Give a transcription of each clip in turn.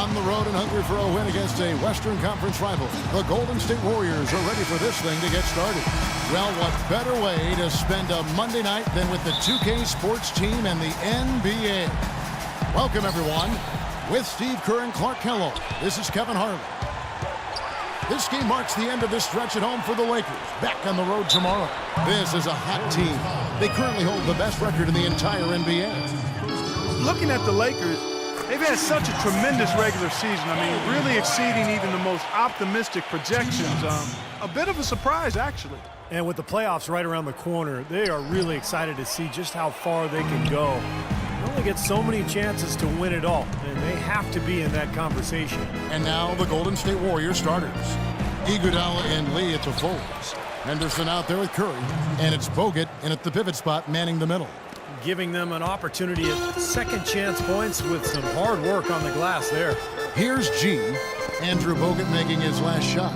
On the road and hungry for a win against a Western Conference rival, the Golden State Warriors are ready for this thing to get started. Well, what better way to spend a Monday night than with the 2K Sports team and the NBA? Welcome, everyone. With Steve Kerr and Clark Kellogg, this is Kevin Harlan. This game marks the end of this stretch at home for the Lakers. Back on the road tomorrow. This is a hot team. They currently hold the best record in the entire NBA. Looking at the Lakers, they've had such a tremendous regular season. I mean, really exceeding even the most optimistic projections. A bit of a surprise, actually. And with the playoffs right around the corner, they are really excited to see just how far they can go. They only get so many chances to win it all, and they have to be in that conversation. And now the Golden State Warriors starters. Iguodala and Lee at the forwards. Henderson out there with Curry, and it's Bogut in at the pivot spot manning the middle. Giving them an opportunity at second chance points with some hard work on the glass there. Here's G. Andrew Bogut making his last shot.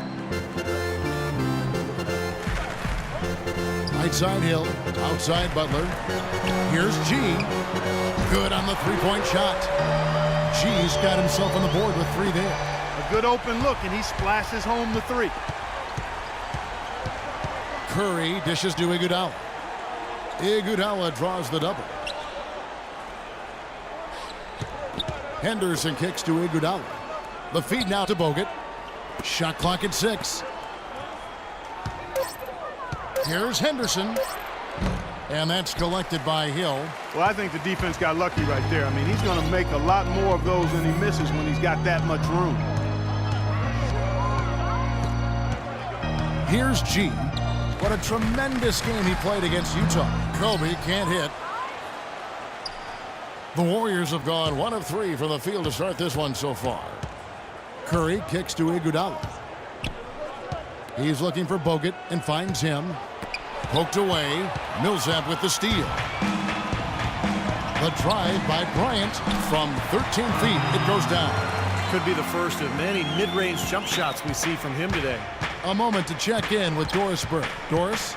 Right side Hill, outside Butler. Here's G. Good on the three-point shot. G's got himself on the board with three there. A good open look, and he splashes home the three. Curry dishes to Iguodala. Iguodala draws the double. Henderson kicks to Iguodala. The feed now to Bogut. Shot clock at 6. Here's Henderson. And that's collected by Hill. Well, I think the defense got lucky right there. I mean, he's going to make a lot more of those than he misses when he's got that much room. Here's G. What a tremendous game he played against Utah. Kobe can't hit. The Warriors have gone 1 of 3 from the field to start this one so far. Curry kicks to Iguodala. He's looking for Bogut and finds him. Poked away. Millsap with the steal. The drive by Bryant from 13 feet. It goes down. Could be the first of many mid-range jump shots we see from him today. A moment to check in with Doris Burke. Doris?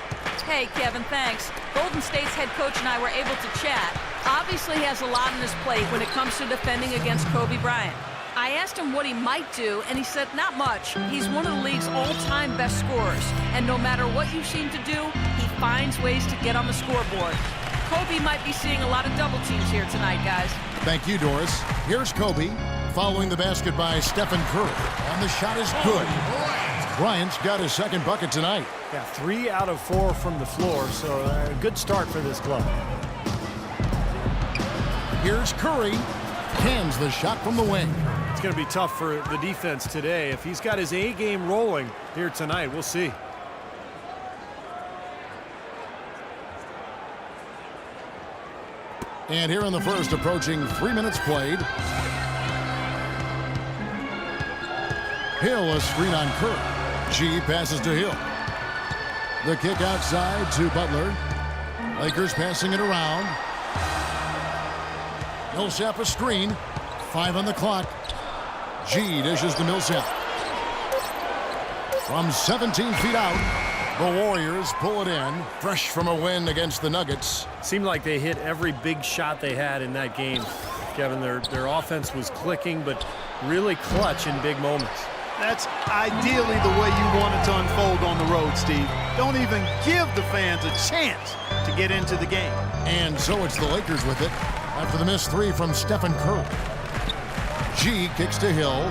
Hey, Kevin, thanks. Golden State's head coach and I were able to chat. Obviously has a lot on his plate when it comes to defending against Kobe Bryant. I asked him what he might do, and he said not much. He's one of the league's all-time best scorers, and no matter what you seem to do, he finds ways to get on the scoreboard. Kobe might be seeing a lot of double teams here tonight, guys. Thank you, Doris. Here's Kobe, following the basket by Stephen Curry, and the shot is good. Bryant's got his second bucket tonight. Yeah, 3 out of 4 from the floor, so a good start for this club. Here's Curry, cans the shot from the wing. It's going to be tough for the defense today. If he's got his A game rolling here tonight, we'll see. And here in the first, approaching 3 minutes played. Hill, a screen on Curry. G passes to Hill. The kick outside to Butler. Lakers passing it around. Millsap a screen. 5 on the clock. G dishes to Millsap. From 17 feet out, the Warriors pull it in. Fresh from a win against the Nuggets. Seemed like they hit every big shot they had in that game. Kevin, their offense was clicking, but really clutch in big moments. That's ideally the way you want it to unfold on the road, Steve. Don't even give the fans a chance to get into the game. And so it's the Lakers with it after the missed 3 from Stephen Curry. G kicks to Hill.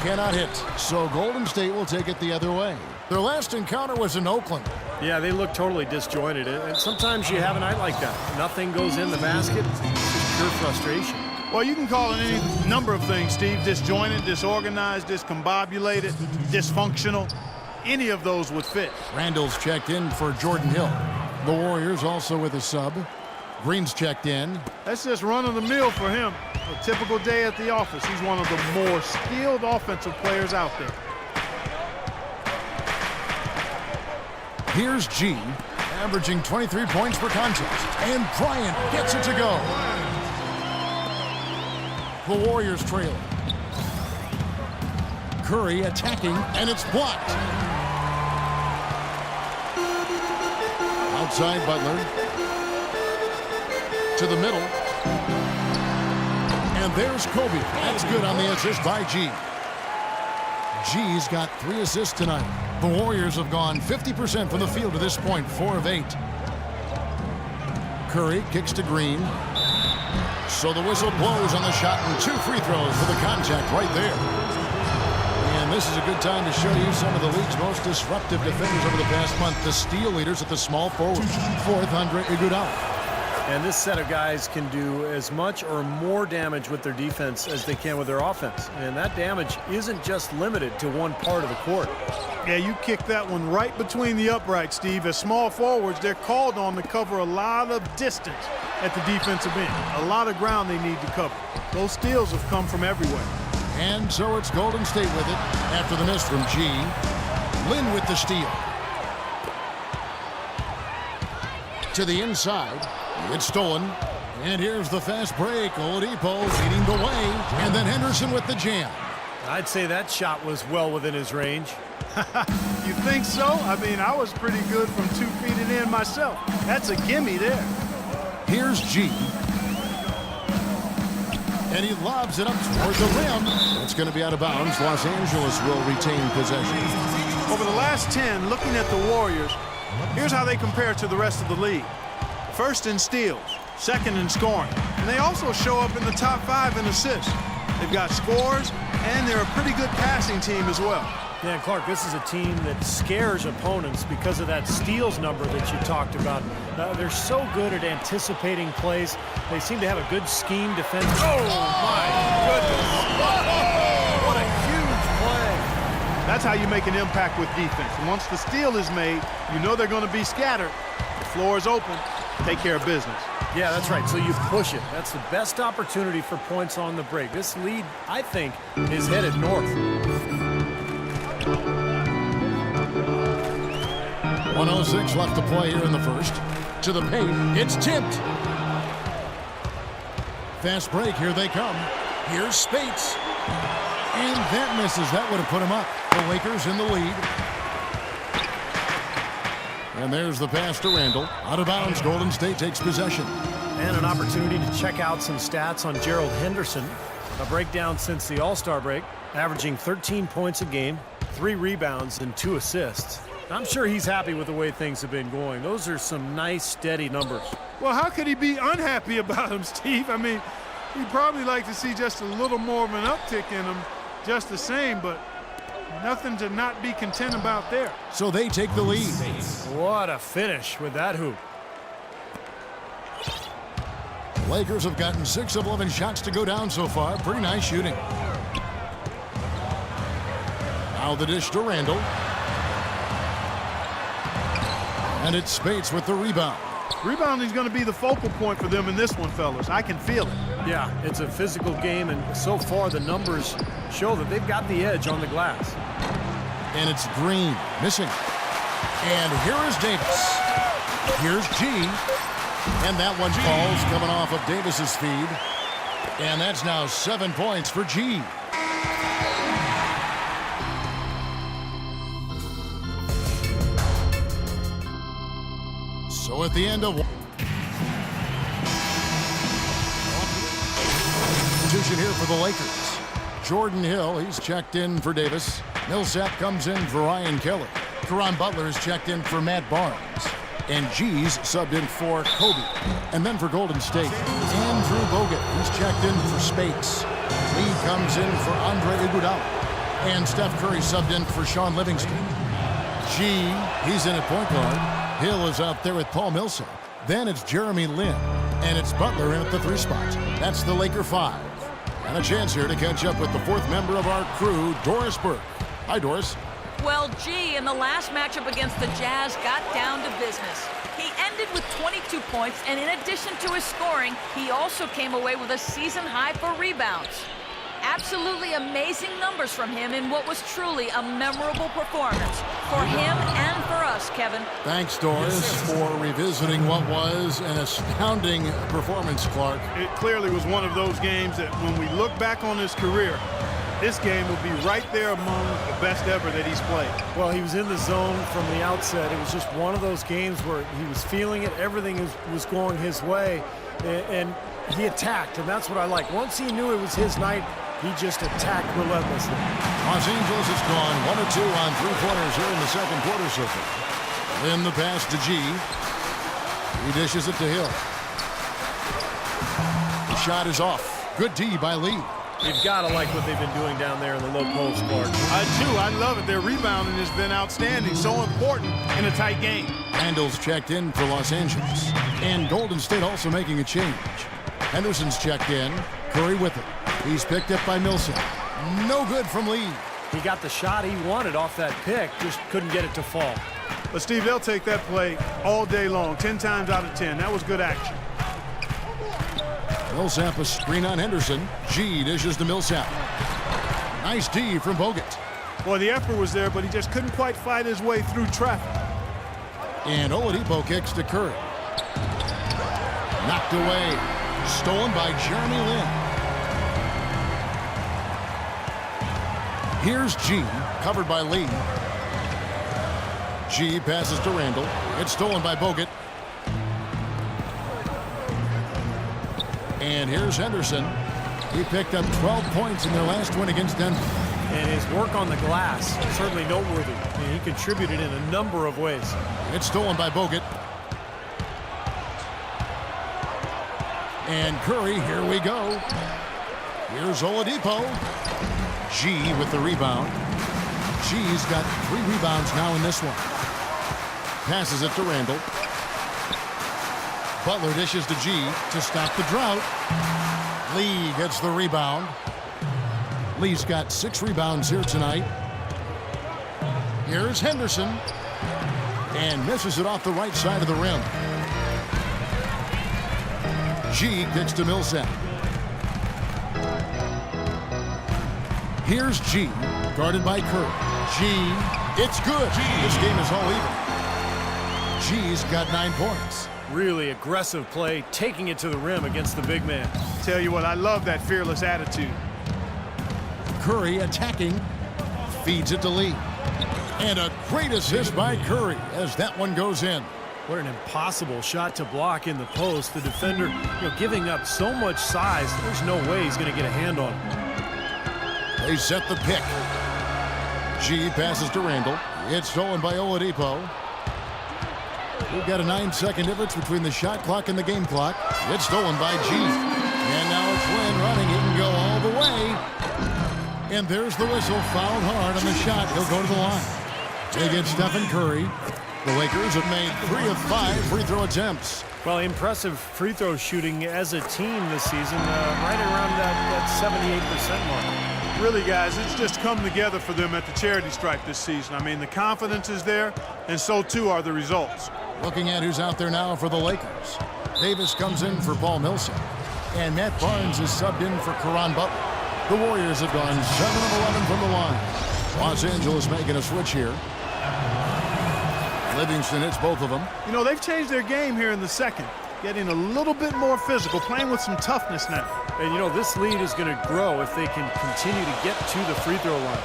Cannot hit. So Golden State will take it the other way. Their last encounter was in Oakland. Yeah, they look totally disjointed. And sometimes you have a night like that. Nothing goes in the basket. It's just pure frustration. Well, you can call it any number of things, Steve. Disjointed, disorganized, discombobulated, dysfunctional. Any of those would fit. Randall's checked in for Jordan Hill. The Warriors also with a sub. Green's checked in. That's just run-of-the-mill for him. A typical day at the office. He's one of the more skilled offensive players out there. Here's G, averaging 23 points per contest. And Bryant gets it to go. The Warriors trail. Curry attacking, and it's blocked. Outside Butler. To the middle. And there's Kobe. That's good on the assist by G. G's got 3 assists tonight. The Warriors have gone 50% from the field to this point, 4 of 8. Curry kicks to Green. So the whistle blows on the shot and 2 free throws for the contact right there. And this is a good time to show you some of the league's most disruptive defenders over the past month. The steal leaders at the small forward. 4th, Andre Iguodala. And this set of guys can do as much or more damage with their defense as they can with their offense. And that damage isn't just limited to one part of the court. Yeah, you kicked that one right between the uprights, Steve. As small forwards, they're called on to cover a lot of distance at the defensive end. A lot of ground they need to cover. Those steals have come from everywhere. And so it's Golden State with it after the miss from G. Lin with the steal. To the inside. It's stolen. And here's the fast break. Oladipo leading the way. And then Henderson with the jam. I'd say that shot was well within his range. You think so? I mean, I was pretty good from 2 feet and in myself. That's a gimme there. Here's G. And he lobs it up toward the rim. It's going to be out of bounds. Los Angeles will retain possession. Over the last 10, looking at the Warriors, here's how they compare to the rest of the league. First in steals, second in scoring. And they also show up in the top 5 in assists. They've got scores, and they're a pretty good passing team as well. Yeah, Clark, this is a team that scares opponents because of that steals number that you talked about. They're so good at anticipating plays. They seem to have a good scheme defense. Oh, my goodness. What a huge play. That's how you make an impact with defense. And once the steal is made, you know they're going to be scattered. The floor is open. Take care of business. Yeah, that's right. So you push it. That's the best opportunity for points on the break. This lead, I think, is headed north. 1:06 left to play here in the first. To the paint. It's tipped. Fast break. Here they come. Here's Spates. And that misses. That would have put him up. The Lakers in the lead. And there's the pass to Randall. Out of bounds. Golden State takes possession. And an opportunity to check out some stats on Gerald Henderson. A breakdown since the All-Star break, averaging 13 points a game, 3 rebounds, and 2 assists. I'm sure he's happy with the way things have been going. Those are some nice, steady numbers. Well, how could he be unhappy about them, Steve? I mean, he'd probably like to see just a little more of an uptick in them, just the same, but nothing to not be content about there. So they take the lead. What a finish with that hoop. Lakers have gotten 6 of 11 shots to go down so far. Pretty nice shooting. Now the dish to Randall. And it's Spates with the rebound. Rebounding is going to be the focal point for them in this one, fellas. I can feel it. Yeah, it's a physical game, and so far the numbers show that they've got the edge on the glass. And it's Green missing. And here is Davis. Here's G. And that one falls coming off of Davis's feed. And that's now 7 points for G. So at the end of substitution here for the Lakers. Jordan Hill, he's checked in for Davis. Millsap comes in for Ryan Kelly. Caron Butler is checked in for Matt Barnes. And G's subbed in for Kobe. And then for Golden State, Andrew Bogut, he's checked in for Spates. Lee comes in for Andre Iguodala. And Steph Curry subbed in for Sean Livingston. G, he's in at point guard. Hill is out there with Paul Millsap. Then it's Jeremy Lin. And it's Butler in at the 3 spot. That's the Laker 5. And a chance here to catch up with the 4th member of our crew, Doris Burke. Hi, Doris. Well, G, in the last matchup against the Jazz, got down to business. He ended with 22 points, and in addition to his scoring, he also came away with a season high for rebounds. Absolutely amazing numbers from him in what was truly a memorable performance for him and for us, Kevin. Thanks, Doris, for revisiting what was an astounding performance, Clark. It clearly was one of those games that when we look back on his career, this game will be right there among the best ever that he's played. Well, he was in the zone from the outset. It was just one of those games where he was feeling it. Everything was going his way. And He attacked, and that's what I like. Once he knew it was his night, he just attacked relentlessly. Los Angeles has gone 1 of 2 on three-pointers here in the second quarter so far. Then the pass to G. He dishes it to Hill. The shot is off. Good D by Lee. You've got to like what they've been doing down there in the low post, Clark. I do. I love it. Their rebounding has been outstanding. So important in a tight game. Randall's checked in for Los Angeles. And Golden State also making a change. Henderson's checked in. Curry with it. He's picked up by Millsap. No good from Lee. He got the shot he wanted off that pick, just couldn't get it to fall. But, Steve, they'll take that play all day long, 10 times out of 10. That was good action. Millsap a screen on Henderson. G dishes to Millsap. Nice D from Bogut. Boy, the effort was there, but he just couldn't quite fight his way through traffic. And Oladipo kicks to Curry. Knocked away. Stolen by Jeremy Lin. Here's G, covered by Lee. G passes to Randall. It's stolen by Bogut. And here's Henderson. He picked up 12 points in their last win against Denver. And his work on the glass, certainly noteworthy. And he contributed in a number of ways. It's stolen by Bogut. And Curry, here we go. Here's Oladipo. G with the rebound. G's got 3 rebounds now in this one. Passes it to Randall. Butler dishes to G to stop the drought. Lee gets the rebound. Lee's got 6 rebounds here tonight. Here's Henderson. And misses it off the right side of the rim. G kicks to Millsap. Here's G, guarded by Curry. G, it's good. This game is all even. G's got 9 points. Really aggressive play, taking it to the rim against the big man. Tell you what, I love that fearless attitude. Curry attacking, feeds it to Lee. And a great assist by Curry as that one goes in. What an impossible shot to block in the post. The defender, giving up so much size, there's no way he's going to get a hand on it. They set the pick. G passes to Randall. It's stolen by Oladipo. We've got a 9-second difference between the shot clock and the game clock. It's stolen by G. And now it's Lin running. He can go all the way. And there's the whistle. Fouled hard on the shot. He'll go to the line. They get Stephen Curry. The Lakers have made 3 of 5 free throw attempts. Well, impressive free throw shooting as a team this season, right around that 78% mark. Really, guys, it's just come together for them at the charity stripe this season. I mean, the confidence is there, and so too are the results. Looking at who's out there now for the Lakers. Davis comes in for Paul Millsap. And Matt Barnes is subbed in for Caron Butler. The Warriors have gone 7 of 11 from the line. Los Angeles making a switch here. Livingston hits both of them. You know, they've changed their game here in the second, getting a little bit more physical, playing with some toughness now. And, this lead is going to grow if they can continue to get to the free throw line.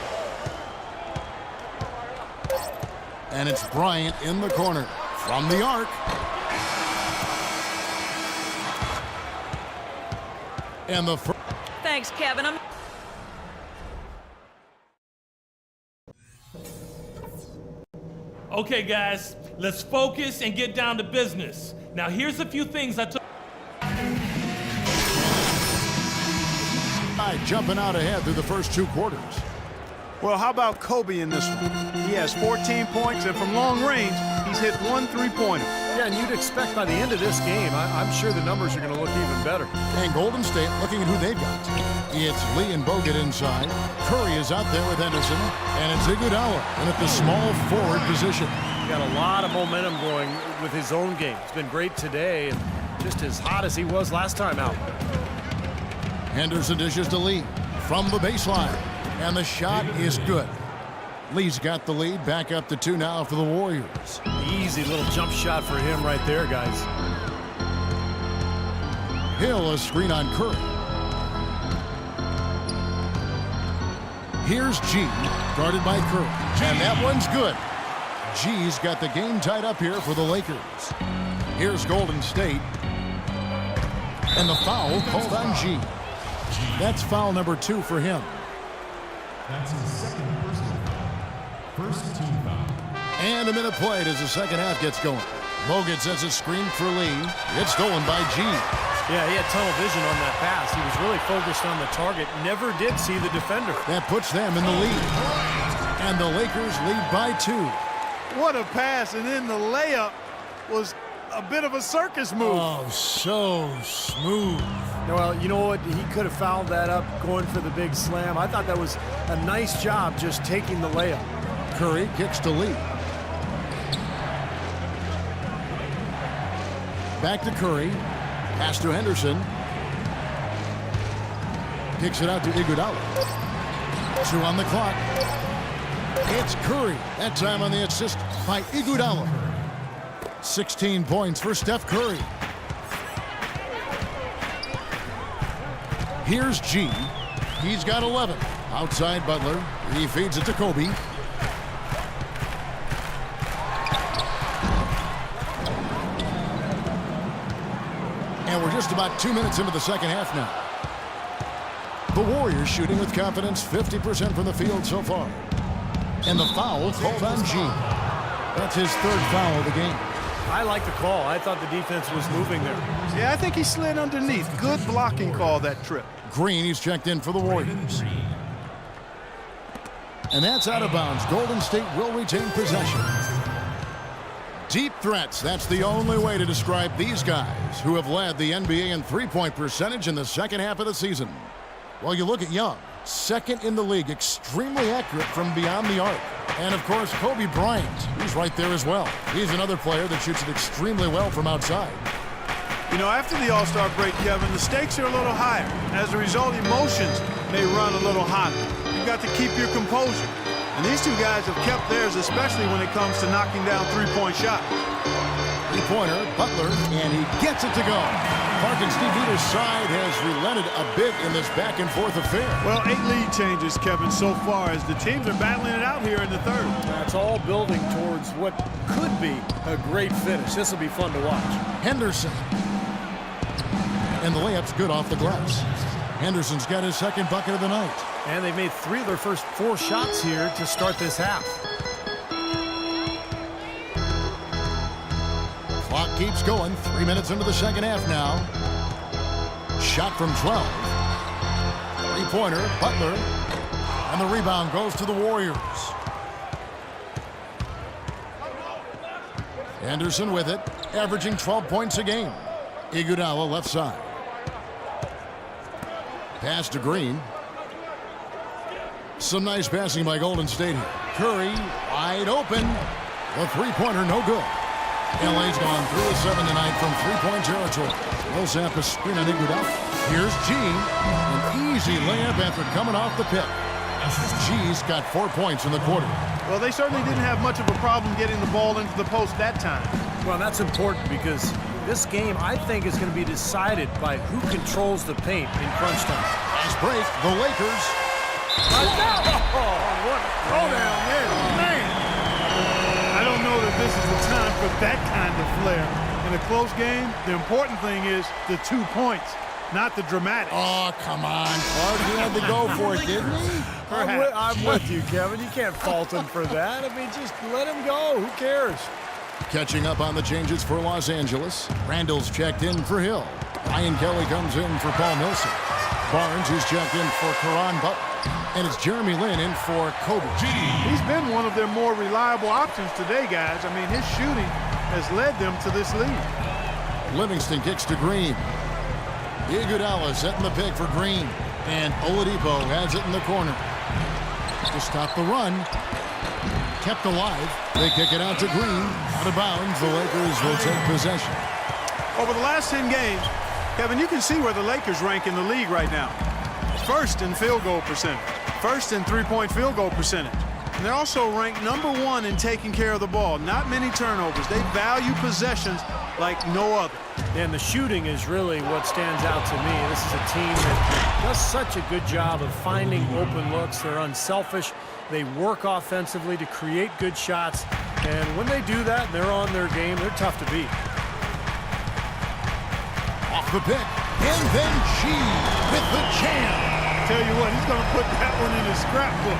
And it's Bryant in the corner from the arc. And the first. Thanks, Kevin. Okay, guys, let's focus and get down to business. Now, here's a few things I took. Jumping out ahead through the first 2 quarters. Well, how about Kobe in this one? He has 14 points, and from long range, he's hit 1 3-pointer. Yeah, and you'd expect by the end of this game, I'm sure the numbers are going to look even better. And Golden State looking at who they've got. It's Lee and Bogut inside. Curry is out there with Henderson. And it's Iguodala in at the small forward position. Got a lot of momentum going with his own game. It's been great today and just as hot as he was last time out. Henderson dishes to Lee from the baseline. And the shot is good. Lee's got the lead. Back up to 2 now for the Warriors. Easy little jump shot for him right there, guys. Hill a screen on Curry. Here's G, guarded by Curry. And that one's good. G's got the game tied up here for the Lakers. Here's Golden State. And the foul called on G. That's foul number 2 for him. That's his second personal foul. First team foul. And a minute played as the second half gets going. Logan sends a screen for Lee. It's stolen by G. Yeah, he had tunnel vision on that pass. He was really focused on the target. Never did see the defender. That puts them in the lead. And the Lakers lead by 2. What a pass, and then the layup was a bit of a circus move. Oh, so smooth. Well, you know what? He could have fouled that up going for the big slam. I thought that was a nice job just taking the layup. Curry kicks to Lee. Back to Curry. Pass to Henderson. Kicks it out to Iguodala. 2 on the clock. It's Curry. That time on the assist by Iguodala. 16 points for Steph Curry. Here's G. He's got 11. Outside Butler. He feeds it to Kobe. And we're just about 2 minutes into the second half now. The Warriors shooting with confidence, 50% from the field so far. And the foul called on G. That's his 3rd foul of the game. I like the call. I thought the defense was moving there. Yeah, I think he slid underneath. Good blocking call that trip. Green, he's checked in for the Warriors. And that's out of bounds. Golden State will retain possession. Deep threats. That's the only way to describe these guys who have led the NBA in three-point percentage in the second half of the season. Well, you look at Young, 2nd in the league, extremely accurate from beyond the arc. And, of course, Kobe Bryant, he's right there as well. He's another player that shoots it extremely well from outside. You know, after the All-Star break, Kevin, the stakes are a little higher. As a result, emotions may run a little hotter. You've got to keep your composure. And these two guys have kept theirs, especially when it comes to knocking down three-point shots. Three-pointer, Butler, and he gets it to go. Clark and Steve Eater's side has relented a bit in this back-and-forth affair. Well, 8 lead changes, Kevin, so far as the teams are battling it out here in the third. That's all building towards what could be a great finish. This will be fun to watch. Henderson. And the layup's good off the glass. Henderson's got his 2nd bucket of the night. And they've made 3 of their first 4 shots here to start this half. Clock keeps going. 3 minutes into the second half now. Shot from 12. Three-pointer, Butler. And the rebound goes to the Warriors. Anderson with it, averaging 12 points a game. Iguodala left side. Pass to Green. Some nice passing by Golden State here. Curry wide open. The three-pointer no good. LA's gone 3 of 7 tonight from three-point territory. Millsap a screen on Iguodala. Here's G. An easy layup after coming off the pick. G's got 4 points in the quarter. Well, they certainly didn't have much of a problem getting the ball into the post that time. Well, that's important because this game, I think, is going to be decided by who controls the paint in crunch time. Fast break, the Lakers. What a throwdown there, man. I don't know that this is the time for that kind of flair. In a close game, the important thing is the 2 points, not the dramatics. Oh, come on, Clark. He had to go for it, didn't he? I'm with you, Kevin. You can't fault him for that. I mean, just let him go. Who cares? Catching up on the changes for Los Angeles. Randall's checked in for Hill. Ryan Kelly comes in for Paul Millsap. Barnes is checked in for Caron Butler. And it's Jeremy Lin in for Kobe. He's been one of their more reliable options today, guys. I mean, his shooting has led them to this lead. Livingston kicks to Green. Iguodala setting the pick for Green. And Oladipo has it in the corner. To stop the run. Kept alive. They kick it out to Green. Out of bounds. The Lakers will take possession. Over the last 10 games, Kevin, you can see where the Lakers rank in the league right now. First in field goal percentage. First in three-point field goal percentage. And they're also ranked #1 in taking care of the ball. Not many turnovers. They value possessions like no other. And the shooting is really what stands out to me. This is a team that does such a good job of finding open looks. They're unselfish. They work offensively to create good shots. And when they do that, they're on their game. They're tough to beat. Off the pick. And then G with the jam. Tell you what, he's going to put that one in his scrapbook.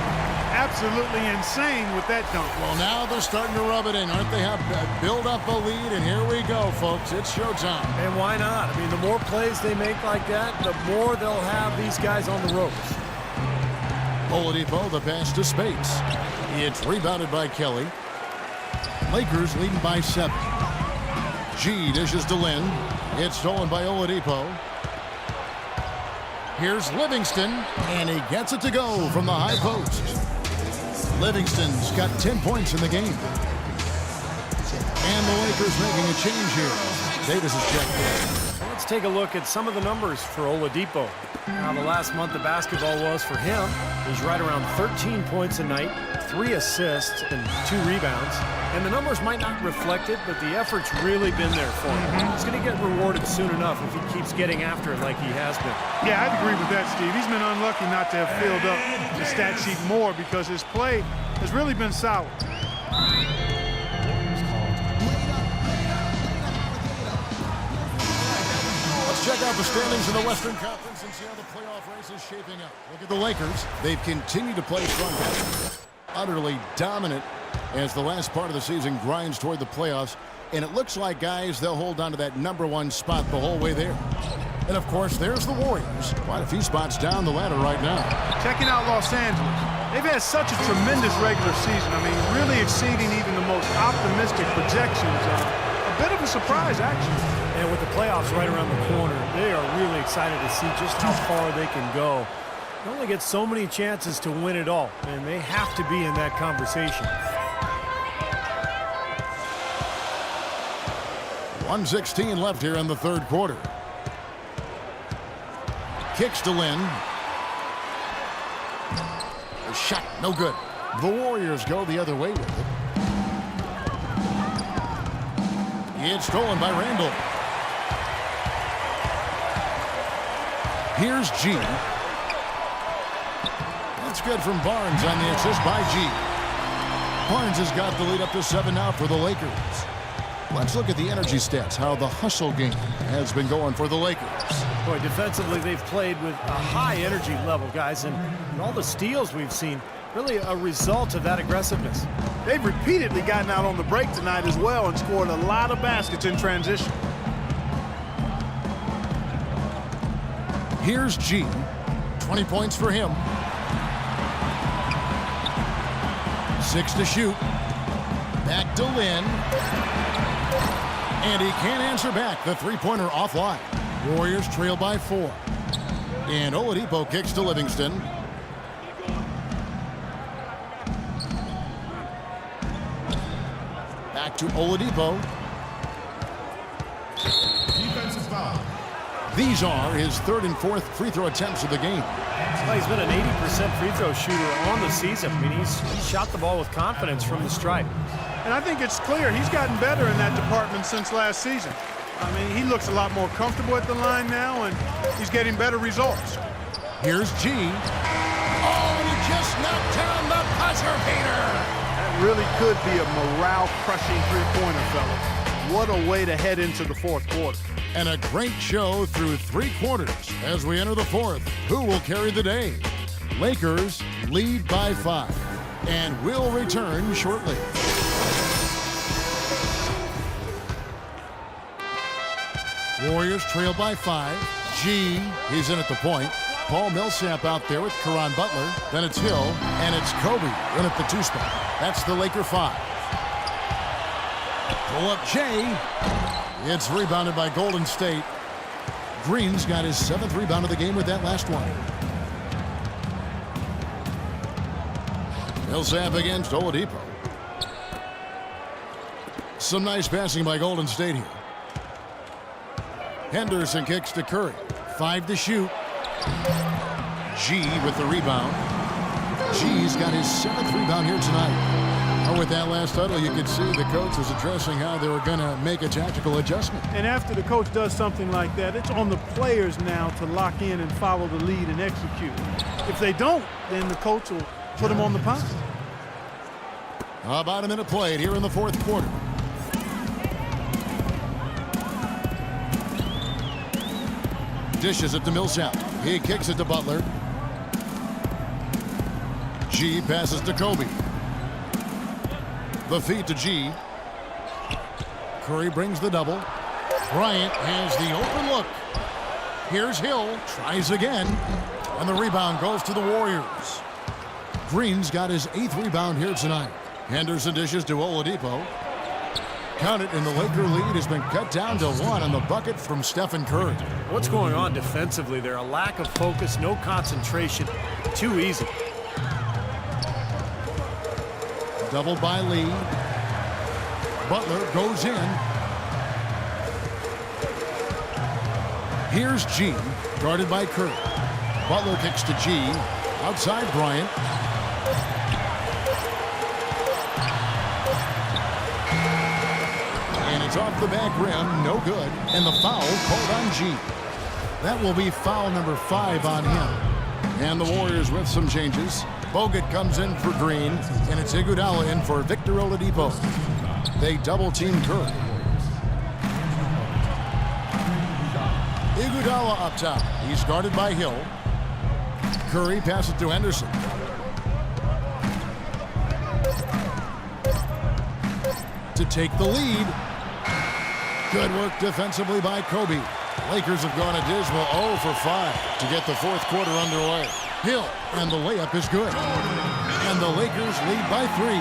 Absolutely insane with that dunk. Well, now they're starting to rub it in, aren't they? Have build up a lead, and here we go, folks. It's showtime. And why not? I mean, the more plays they make like that, the more they'll have these guys on the ropes. Oladipo, the pass to Spates. It's rebounded by Kelly. Lakers leading by 7. G dishes to Lynn. It's stolen by Oladipo. Here's Livingston, and he gets it to go from the high post. Livingston's got 10 points in the game. And the Lakers making a change here. Davis is checked in. Let's take a look at some of the numbers for Oladipo. Now, the last month of basketball was for him. He's right around 13 points a night, 3 assists, and 2 rebounds. And the numbers might not reflect it, but the effort's really been there for him. He's going to get rewarded soon enough if he keeps getting after it like he has been. Yeah, I'd agree with that, Steve. He's been unlucky not to have filled up the stat sheet more because his play has really been solid. Let's check out the standings in the Western Conference and see how the playoff race is shaping up. Look at the Lakers. They've continued to play strong basketball. Utterly dominant as the last part of the season grinds toward the playoffs. And it looks like, guys, they'll hold on to that #1 spot the whole way there. And, of course, there's the Warriors. Quite a few spots down the ladder right now. Checking out Los Angeles. They've had such a tremendous regular season. I mean, really exceeding even the most optimistic projections. A bit of a surprise, actually. And with the playoffs right around the corner, they are really excited to see just how far they can go. They only get so many chances to win it all, and they have to be in that conversation. 1:16 left here in the third quarter. Kicks to Lynn. The shot, no good. The Warriors go the other way with it. It's stolen by Randall. Here's G. That's good from Barnes on the assist by G. Barnes has got the lead up to 7 now for the Lakers. Let's look at the energy stats, how the hustle game has been going for the Lakers. Boy, defensively, they've played with a high energy level, guys, and all the steals we've seen, really a result of that aggressiveness. They've repeatedly gotten out on the break tonight as well and scored a lot of baskets in transition. Here's G. 20 points for him. 6 to shoot. Back to Lynn. And he can't answer back. The three-pointer offline. Warriors trail by 4. And Oladipo kicks to Livingston. Back to Oladipo. Defensive foul. These are his 3rd and 4th free throw attempts of the game. Well, he's been an 80% free throw shooter on the season. I mean, he's shot the ball with confidence from the stripe. And I think it's clear he's gotten better in that department since last season. I mean, he looks a lot more comfortable at the line now, and he's getting better results. Here's G. Oh, and he just knocked down the buzzer beater. That really could be a morale-crushing three-pointer, fellas. What a way to head into the fourth quarter. And a great show through 3 quarters as we enter the 4th. Who will carry the day? Lakers lead by 5. And we'll return shortly. Warriors trail by 5. G, he's in at the point. Paul Millsap out there with Caron Butler. Then it's Hill, and it's Kobe in at the 2 spot. That's the Laker 5. Pull up Jay. It's rebounded by Golden State. Green's got his 7th rebound of the game with that last one. Millsap against Oladipo. Some nice passing by Golden State here. Henderson kicks to Curry. 5 to shoot. G with the rebound. G's got his 7th rebound here tonight. Oh, with that last huddle, you could see the coach was addressing how they were going to make a tactical adjustment. And after the coach does something like that, it's on the players now to lock in and follow the lead and execute. If they don't, then the coach will put them on the pound. About a minute played here in the 4th quarter. Dishes it to Millsap. He kicks it to Butler. G passes to Kobe. The feed to G. Curry brings the double. Bryant has the open look. Here's Hill. Tries again. And the rebound goes to the Warriors. Green's got his 8th rebound here tonight. Henderson dishes to Oladipo. Count it, and the Laker lead has been cut down to 1 on the bucket from Stephen Curry. What's going on defensively there? A lack of focus, no concentration. Too easy. Doubled by Lee. Butler goes in. Here's G, guarded by Curry. Butler kicks to G. Outside Bryant. And it's off the back rim, no good. And the foul called on G. That will be foul number 5 on him. And the Warriors with some changes. Bogut comes in for Green, and it's Iguodala in for Victor Oladipo. They double-team Curry. Iguodala up top. He's guarded by Hill. Curry passes to Henderson. To take the lead. Good work defensively by Kobe. Lakers have gone a dismal 0 for 5 to get the 4th quarter underway. Hill, and the layup is good. And the Lakers lead by 3.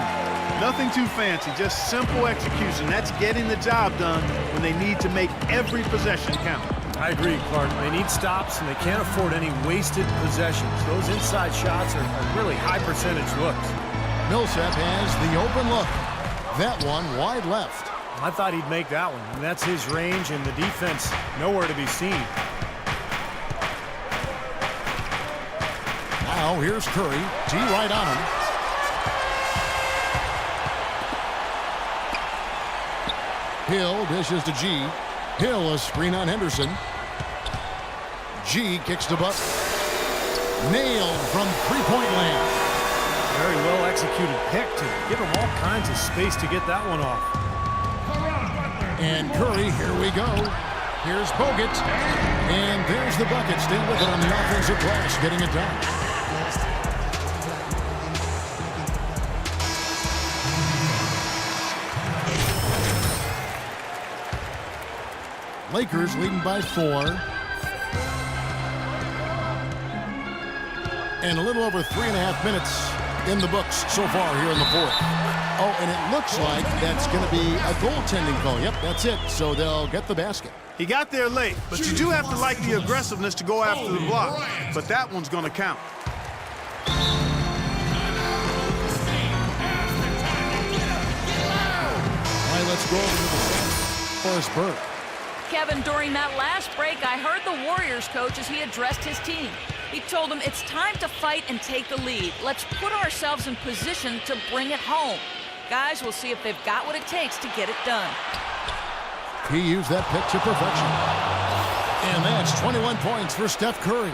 Nothing too fancy, just simple execution. That's getting the job done when they need to make every possession count. I agree, Clark. They need stops, and they can't afford any wasted possessions. Those inside shots are really high-percentage looks. Millsap has the open look. That one wide left. I thought he'd make that one, and that's his range, and the defense nowhere to be seen. Now here's Curry. G right on him. Hill dishes to G. Hill a screen on Henderson. G kicks to Butler. Nailed from three-point land. Very well executed pick to give him all kinds of space to get that one off. And Curry, here we go. Here's Bogut. And there's the bucket. Stay with it on the offensive glass, getting it done. Lakers leading by 4. And a little over 3.5 minutes in the books so far here in the 4th. Oh, and it looks like that's going to be a goaltending call. Yep, that's it. So they'll get the basket. He got there late, but you do have to like the aggressiveness to go after the block. But that one's going to count. All right, let's go over to the Forrest Burke. Kevin, during that last break, I heard the Warriors coach as he addressed his team. He told them it's time to fight and take the lead. Let's put ourselves in position to bring it home. Guys, we'll see if they've got what it takes to get it done. He used that pick to perfection. And that's 21 points for Steph Curry.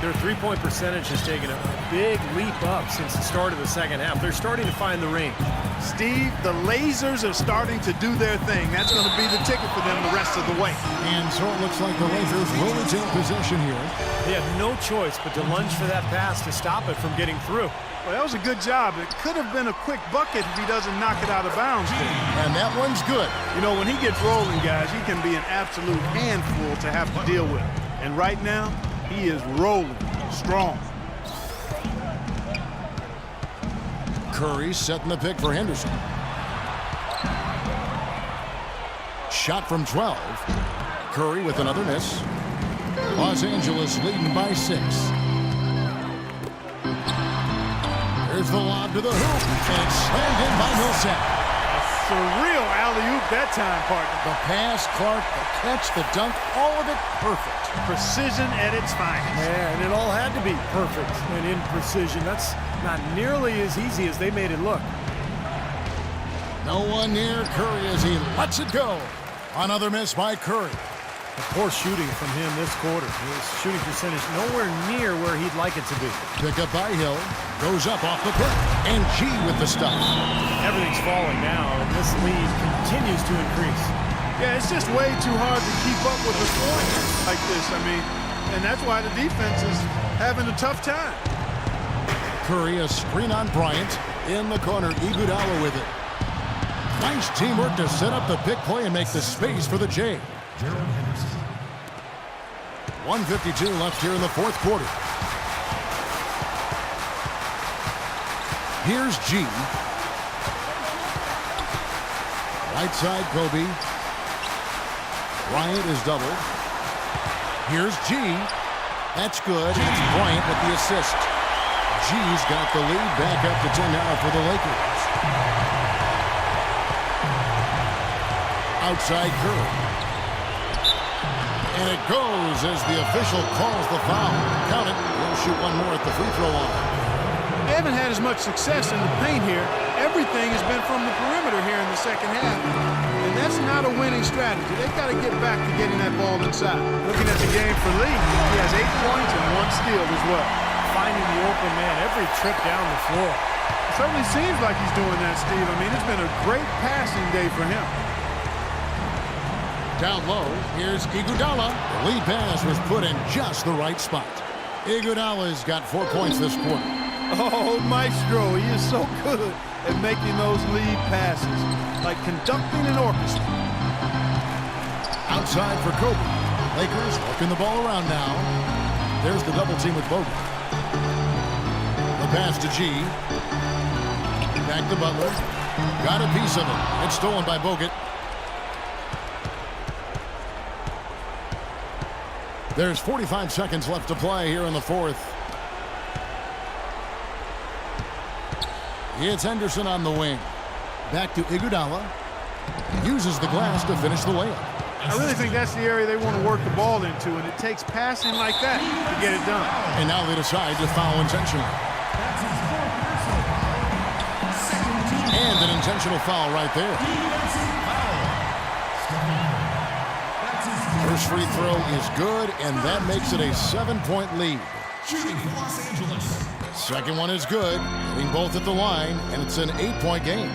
Their three-point percentage has taken a big leap up since the start of the second half. They're starting to find the range. Steve, the lasers are starting to do their thing. That's going to be the ticket for them the rest of the way. And so it looks like the Lakers will retain possession here. They have no choice but to lunge for that pass to stop it from getting through. Well, that was a good job. It could have been a quick bucket if he doesn't knock it out of bounds. And that one's good. You know, when he gets rolling, guys, he can be an absolute handful to have to deal with. And right now, he is rolling strong. Curry setting the pick for Henderson. Shot from 12. Curry with another miss. Los Angeles leading by 6. There's the lob to the hoop. And it's slammed in by Millsap. Surreal alley-oop that time, partner. The pass, Clark, the catch, the dunk, all of it perfect. Precision at its finest. Yeah, and it all had to be perfect and in precision. That's not nearly as easy as they made it look. No one near Curry as he lets it go. Another miss by Curry. Poor shooting from him this quarter. His shooting percentage nowhere near where he'd like it to be. Pick up by Hill. Goes up off the pick. And G with the stuff. Everything's falling now, and this lead continues to increase. Yeah, it's just way too hard to keep up with a scoring like this. I mean, and that's why the defense is having a tough time. Curry, a screen on Bryant. In the corner, Iguodala with it. Nice teamwork to set up the pick play and make the space for the J. 1:52 left here in the fourth quarter. Here's G. Right side, Kobe. Bryant is doubled. Here's G. That's good. It's Bryant with the assist. G's got the lead back up to 10 now for the Lakers. Outside Curry. And it goes as the official calls the foul. Count it. He'll shoot one more at the free throw line. They haven't had as much success in the paint here. Everything has been from the perimeter here in the second half. And that's not a winning strategy. They've got to get back to getting that ball inside. Looking at the game for Lee, he has 8 points and 1 steal as well. Finding the open man every trip down the floor. It certainly seems like he's doing that, Steve. I mean, it's been a great passing day for him. Down low, here's Iguodala. The lead pass was put in just the right spot. Iguodala's got 4 points this quarter. Oh, Maestro, he is so good at making those lead passes, like conducting an orchestra. Outside for Kobe. Lakers working the ball around now. There's the double team with Bogut. The pass to G. Back to Butler. Got a piece of it. It's stolen by Bogut. There's 45 seconds left to play here in the fourth. It's Henderson on the wing. Back to Iguodala. Uses the glass to finish the layup. I really think that's the area they want to work the ball into, and it takes passing like that to get it done. And now they decide to foul intentionally. And an intentional foul right there. First free throw is good, and that makes it a 7-point lead. Shooting for Los Angeles. Second one is good, hitting both at the line, and it's an 8-point game.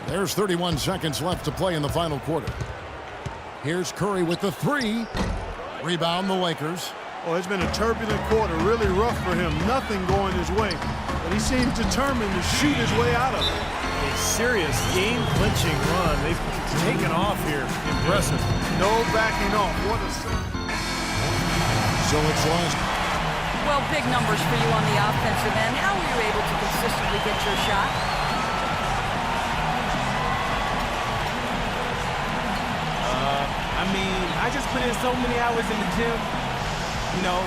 There's 31 seconds left to play in the final quarter. Here's Curry with the three. Rebound the Lakers. Oh, it's been a turbulent quarter, really rough for him. Nothing going his way, but he seems determined to shoot his way out of it. A serious game-clinching run. They've taken off here. Impressive. No backing off. What a... So it's lost. Well, big numbers for you on the offensive end. How were you able to consistently get your shot? I mean, I just put in so many hours in the gym. You know,